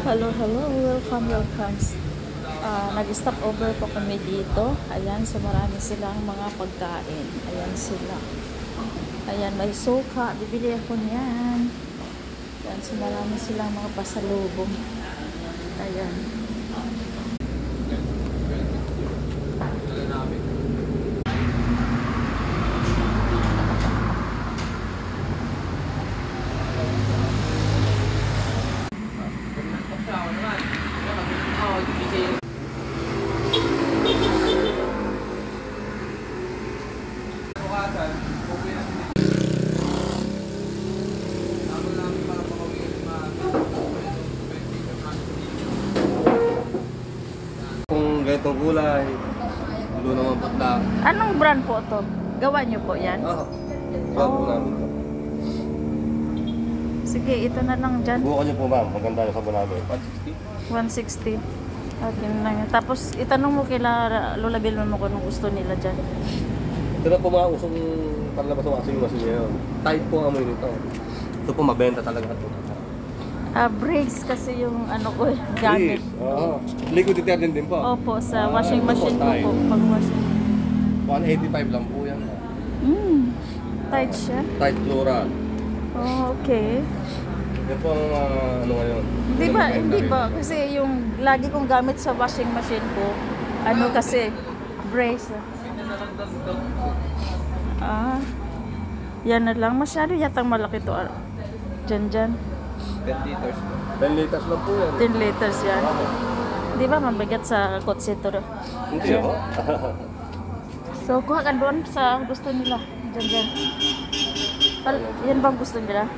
Hello, hello. Welcome. Nag-stop over po kami dito. Ayan, so marami silang mga pagkain. Ayan sila. Ayan, may suka. Bibili ako niyan. Ayan, so marami silang mga pasalubong. Ayan. Kung ganitong kulay, ulo naman patla. Anong brand po to? Gawa niyo po yan? Oo. Gawa po namin ito. Sige, ito na lang dyan. Bukan niyo po ma'am, maganda yung sabon namin. 160. 160. Okay na lang. Tapos itanong mo kila Lola Bilma mo kung anong gusto nila dyan. Ito na po mga usong panlabas ng washing machine ngayon. Tight po ang amoy nito. Ito po mabenta talaga ito. Brakes kasi yung ano ko gamit. Oo. Liquid detergent din po. Opo, sa washing machine ko tight. po. Pag washing. 185 lang po yan. Tight siya. Tight chloral. Oh, okay. Yan po ang ano ngayon. Hindi ba? Kasi yung lagi kong gamit sa washing machine ko, ano kasi, brace. Yan na lang. Masyado yatang malaki to. Dyan. 10 liters. 10 liters lang po yan. 10 liters yan. Di ba mabigat sa kotse to? Hindi ako. So, kuha ka doon sa gusto nila. Dyan. Yan bang gusto nila?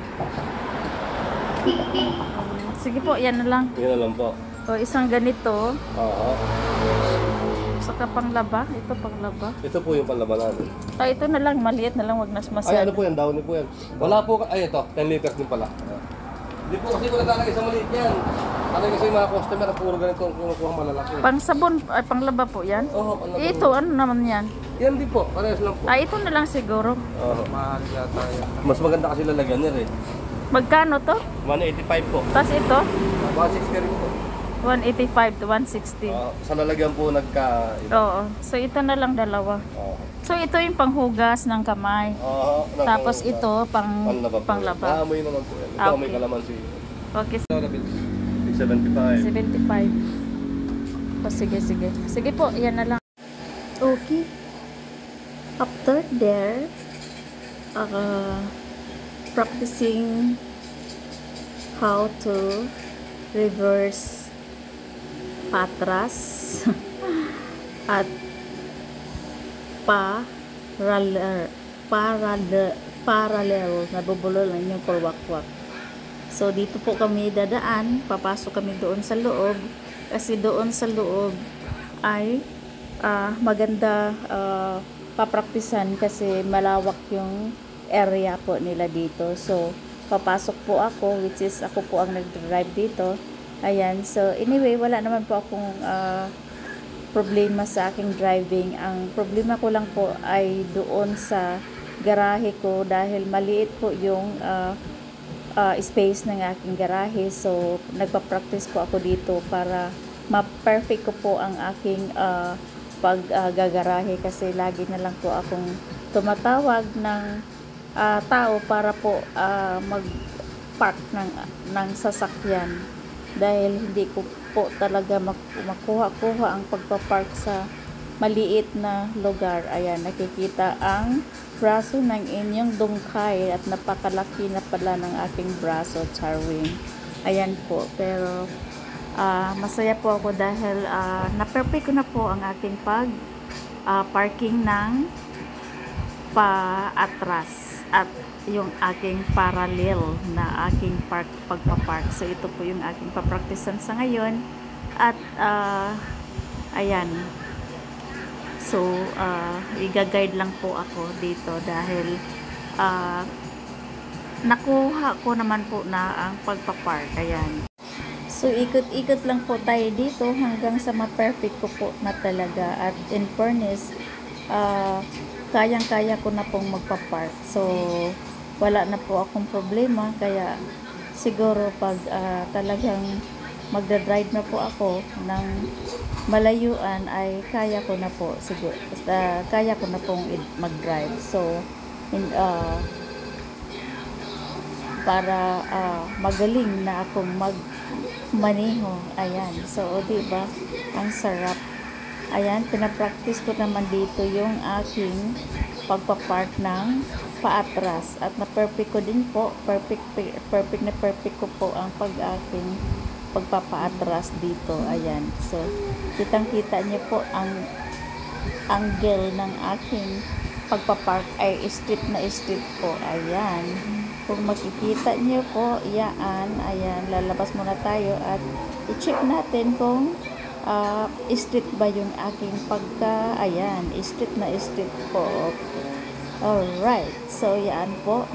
Sige po, yan na lang. Yan na lang po. O, isang ganito. Oo. Saka panglaba. Ito panglaba. Ito po yung panlaban namin. Ito na lang. Maliit na lang. Wag nas masyado. Ay, ano po yan? Downy po yan. Wala po, ay ito, 10 liters din pala. Hindi po kasi wala talaga isang maliit yan. Talaga kasi yung mga customer, puro ganito ang kinukuha malalaki. Pang sabon, ay panglaba po yan? Oo, panlaban. Ito, ano naman yan? Yan din po, parehas lang po. Ito na lang siguro. Oo. Mahal yata yan. Mas maganda kasi lalagyan nila eh. Magkano to? 185 po. Tapos ito? 160 rin po. 185 to 160. Sa lalagyan po nagka... Oo. So, ito na lang dalawa. Oo. So, ito yung panghugas ng kamay. Oo. Tapos ito, panglaba. Naamoy naman po yan. Ito Okay. may kalamansi. Okay. 675. 75. O, sige. Sige po, yan na lang. Okay. After there, practicing how to reverse patras at parallel, nabubulo lang yung purwakwak. So dito po kami dadaan, papasok kami doon sa loob kasi doon sa loob ay maganda papraktisan kasi malawak yung area po nila dito. So papasok po ako, which is ako po ang nag-drive dito. Ayan, so anyway, wala naman po akong problema sa aking driving. Ang problema ko lang po ay doon sa garahe ko dahil maliit po yung space ng aking garahe. So nagpa-practice po ako dito para ma-perfect ko po ang aking paggagarahe kasi lagi na lang po akong tumatawag ng tao para po mag-park ng sasakyan dahil hindi ko po talaga makuha ang pagpapark sa maliit na lugar. Ayan, nakikita ang braso ng inyong dungkay at napakalaki na pala ng aking braso, Charwing. Ayan po, pero masaya po ako dahil na-perfect ko na po ang aking parking ng paatras at yung aking parallel na aking pagpapark. So ito po yung aking papraktisan sa ngayon at ayan, so i-guide lang po ako dito dahil nakuha ko naman po na ang pagpapark. Ayan, so ikot-ikot lang po tayo dito hanggang sa ma-perfect ko po na talaga at in fairness kayang-kaya ko na pong magpa-park. So wala na po akong problema, kaya siguro pag talagang magdadrive na po ako ng malayuan ay kaya ko na po siguro, kaya ko na pong mag-drive. So para magaling na akong magmaneho. Ayan. So, di ba? Ang sarap. Ayan, pinapractice ko naman dito yung aking pagpapark ng paatras. At na-perfect ko din po. Perfect na perfect ko po ang aking pagpapaatras dito. Ayan. So, kitang-kita niyo po ang angle ng aking pagpapark ay street na street po. Ayan. Kung makikita niyo po, yan, ayan, lalabas muna tayo at i-check natin kung street ba yung aking ayan, street na street po. Alright, so yan po.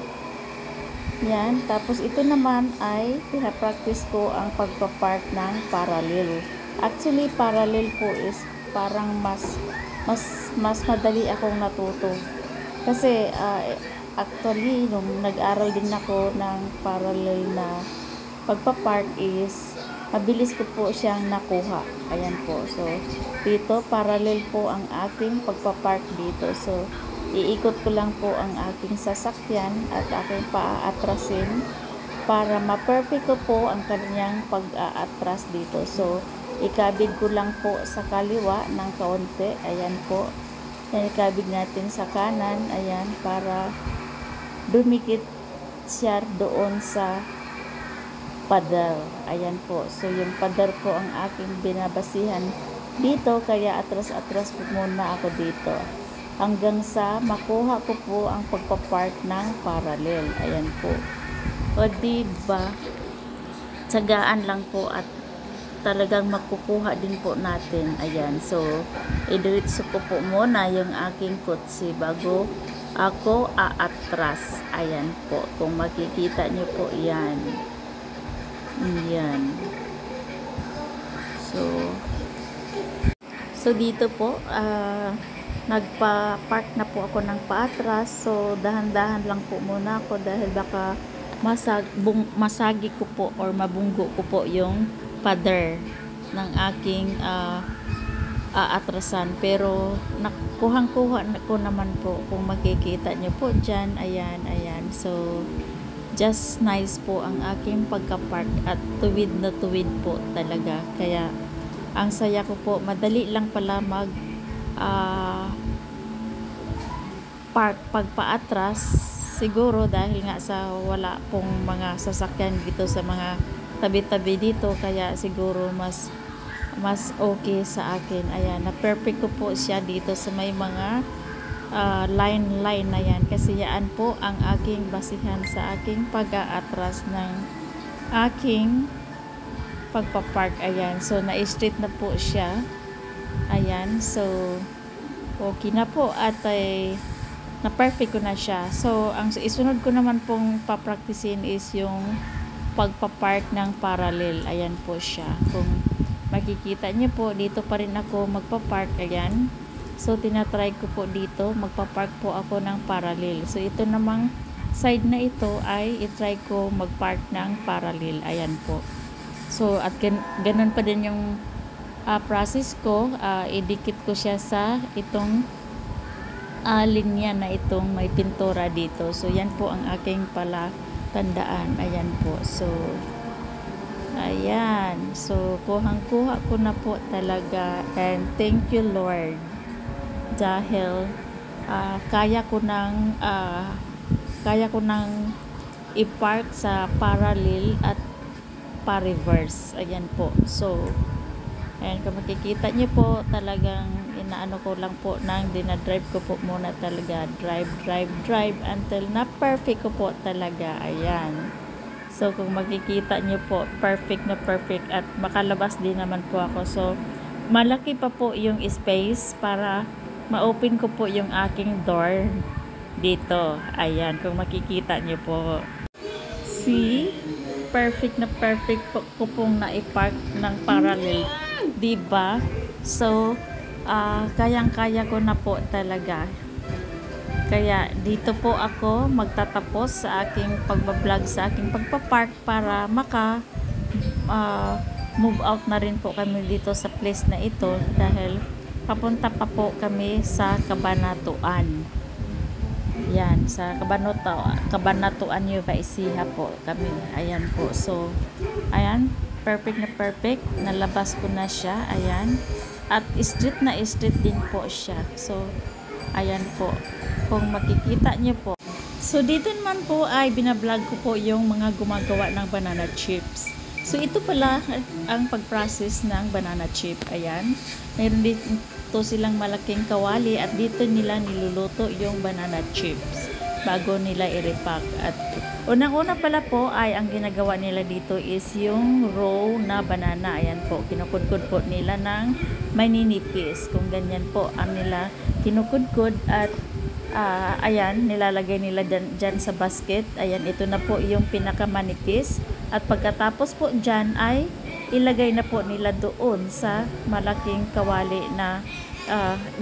Yan, tapos ito naman ay pinapractice ko ang pagpapark ng parallel. Actually, parallel po is parang mas madali akong natuto. Kasi, actually, nung nag-aral din ako ng parallel na pagpapark is mabilis ko po siyang nakuha. Ayan po. So, dito, parallel po ang aking pagpapark dito. So, iikot ko lang po ang aking sasakyan at aking paatrasin para ma-perfect ko po ang kanyang pag-aatras dito. So, ikabig ko lang po sa kaliwa ng kaunti. Ayan po. Yan, ikabig natin sa kanan. Ayan, para dumikit siya doon sa pader. Ayan po. So, yung pader po ang aking binabasihan dito. Kaya atras-atras po muna ako dito. Hanggang sa makuha ko po ang pagpapark ng parallel. Ayan po. O diba, tsagaan lang po at talagang makukuha din po natin. Ayan. So, idiretso ko po muna yung aking kotse bago ako aatras. Ayan po. Kung makikita nyo po yan. Yan. So dito po, nagpa-park na po ako ng paatras. So, dahan-dahan lang po muna ako dahil baka masagi ko po or mabunggo ko po yung pader ng aking aatrasan. Pero nakuhang-kuha ko naman po kung makikita nyo po dyan. Ayan, ayan. So, just nice po ang aking pagka-park at tuwid na tuwid po talaga. Kaya, ang saya ko po. Madali lang pala mag park pagpaatras. Siguro dahil nga sa wala pong mga sasakyan dito sa mga tabi-tabi dito. Kaya siguro mas okay sa akin. Ayan, na perfect ko po siya dito sa may mga line na yan. Kasi yan po ang aking basihan sa aking pag-aatras ng aking pagpapark. Ayan, so na-street na po siya. Ayan, so okay na po at na-perfect ko na siya. So, ang isunod ko naman pong papraktisin is yung pagpapark ng parallel. Ayan po siya. Kung makikita niyo po, dito pa rin ako magpapark. Ayan. So, tinatry ko po dito. Magpapark po ako ng parallel. So, ito namang side na ito ay itry ko magpark ng parallel. Ayan po. So, at ganun pa din yung process ko. Idikit ko siya sa itong linya na itong may pintura dito. So, yan po ang aking tandaan. Ayan po. So, ayan. So, kuhang-kuha ko na po talaga. And thank you, Lord. Dahil kaya ko nang i-park sa parallel at pa-reverse. Ayan po. So, ayan, kung makikita nyo po, talagang inaano ko lang po nang dinadrive ko po muna talaga. Drive until na perfect ko po talaga. Ayan. So, kung makikita nyo po, perfect na perfect at makalabas din naman po ako. So, malaki pa po yung space para ma-open ko po yung aking door dito. Ayan, kung makikita nyo po. See? Perfect na perfect po ko pong na-park ng parallel. Diba? So, kayang-kaya ko na po talaga. Kaya dito po ako magtatapos sa aking pagbablog, sa aking pagpapark para move out na rin po kami dito sa place na ito dahil papunta pa po kami sa Cabanatuan. Yan, sa Cabanatuan Nueva Ecija po kami. Ayan po. So, ayan, perfect na perfect. Nalabas ko na siya. Ayan. At street na street din po siya. So, ayan po. Kung makikita nyo po. So, dito naman po ay binablog ko po yung mga gumagawa ng banana chips. So, ito pala ang pag-process ng banana chip. Ayan. Mayroon dito silang malaking kawali at dito nila niluluto yung banana chips bago nila i-repack. At unang-una pala po ay ang ginagawa nila dito is yung raw na banana. Ayan po. Kinukudkod po nila ng maninipis. Kung ganyan po ang nila kinukudkod at ayan, nilalagay nila dyan sa basket. Ayan, ito na po yung pinakamanipis. At pagkatapos po dyan ay ilagay na po nila doon sa malaking kawali na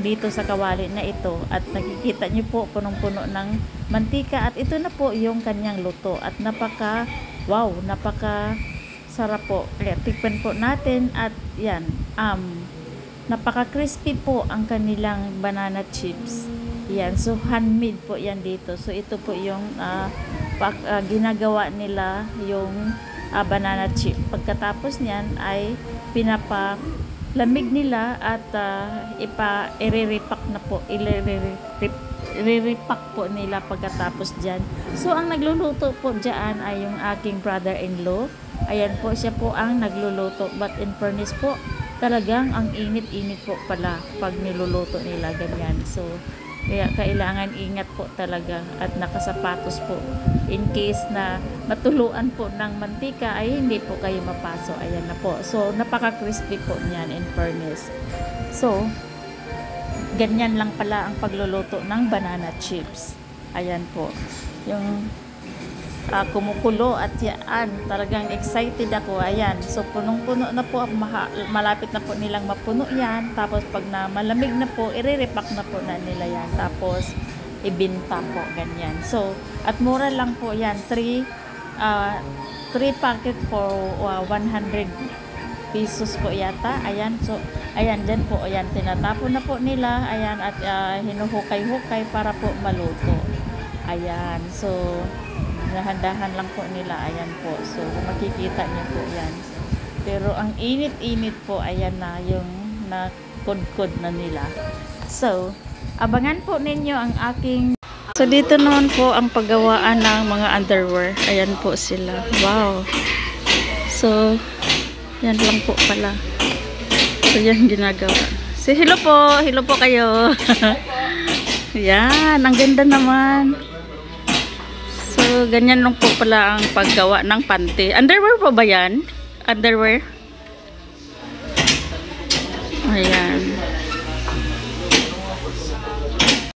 dito sa kawali na ito. At nakikita nyo po punong-puno ng mantika. At ito na po yung kanyang luto. At napaka sarap po. Kaya tikpan po natin at yan, napaka crispy po ang kanilang banana chips. Yan, so handmade po yan dito. So ito po yung ginagawa nila yung banana chip. Pagkatapos niyan ay pinapalamig nila at i-repack na po. I-repack po nila pagkatapos diyan. So ang nagluluto po diyan ay yung aking brother-in-law. Ayan po, siya po ang nagluluto. But in fairness po, talagang ang init-init po pala pag niluluto nila ganyan. So kaya kailangan ingat po talaga at nakasapatos po in case na matuluan po ng mantika ay hindi po kayo mapaso. Ayan na po. So napaka-crispy po niyan in fairness. So ganyan lang pala ang pagluluto ng banana chips. Ayan po. Yung kumukulo at yan, talagang excited ako. Ayan, so punong-puno na po, malapit na po nilang mapuno yan. Tapos pag na malamig na po, i-repack na po na nila yan. Tapos ibinta po, ganyan. So, at mura lang po yan, 3 packet for 100 pesos po yata. Ayan, so ayan, dyan po, ayan, tinatapon na po nila. Ayan, at hinuhukay-hukay para po maluto. Ayan, so dahan-dahan lang po nila. Ayan po. So, makikita niyo po yan. Pero, ang init-init po, ayan na, yung nakudkod na nila. So, abangan po ninyo ang aking... So, dito naman po ang paggawaan ng mga underwear. Ayan po sila. Wow! So, yan lang po pala. So, yan ginagawa. So, hello po! Hello po kayo! Yan! Ang ganda naman! So, ganyan lang po pala ang paggawa ng panty. Underwear po ba yan? Underwear? Ayan.